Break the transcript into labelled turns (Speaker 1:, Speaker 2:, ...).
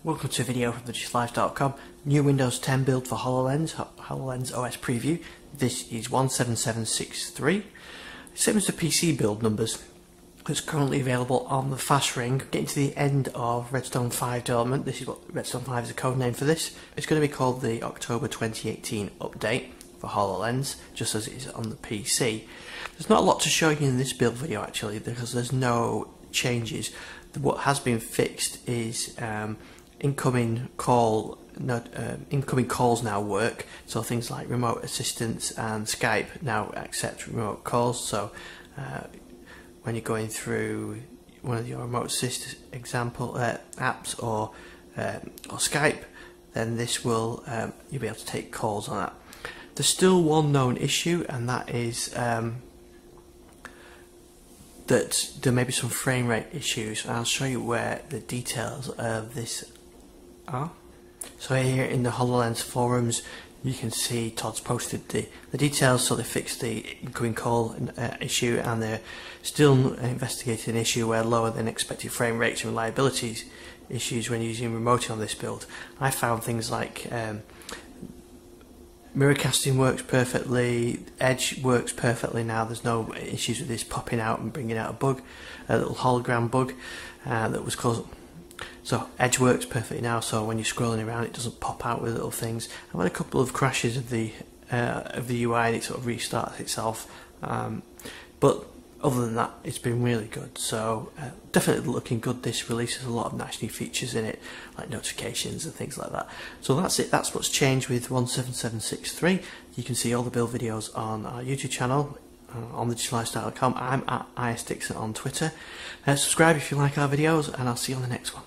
Speaker 1: Welcome to a video from thedigitallife.com. New Windows 10 build for HoloLens, HoloLens OS preview. This is 17763. Same as the PC build numbers. It's currently available on the fast ring. Getting to the end of Redstone 5 development. This is what Redstone 5 is a code name for this. It's going to be called the October 2018 update for HoloLens, just as it is on the PC. There's not a lot to show you in this build video actually, because there's no changes. What has been fixed is incoming calls now work, so things like remote assistance and Skype now accept remote calls. So when you're going through one of your remote assist example apps or Skype, then this will you'll be able to take calls on that. There's still one known issue, and that is that there may be some frame rate issues, and I'll show you where the details of this are. So here in the HoloLens forums you can see Todd's posted the details. So they fixed the incoming call issue, and they're still investigating an issue where lower than expected frame rates and reliability issues when using remoting on this build. I found things like mirror casting works perfectly, Edge works perfectly now. There's no issues with this popping out and bringing out a little hologram bug that was caused. So Edge works perfectly now, so when you're scrolling around it doesn't pop out with little things. I've had a couple of crashes of the UI and it sort of restarts itself, but other than that it's been really good. So definitely looking good. This release has a lot of nice new features in it, like notifications and things like that. So that's it, that's what's changed with 17763. You can see all the build videos on our YouTube channel, on thedigitallife.com. I'm at ISDixon on Twitter. Subscribe if you like our videos, and I'll see you on the next one.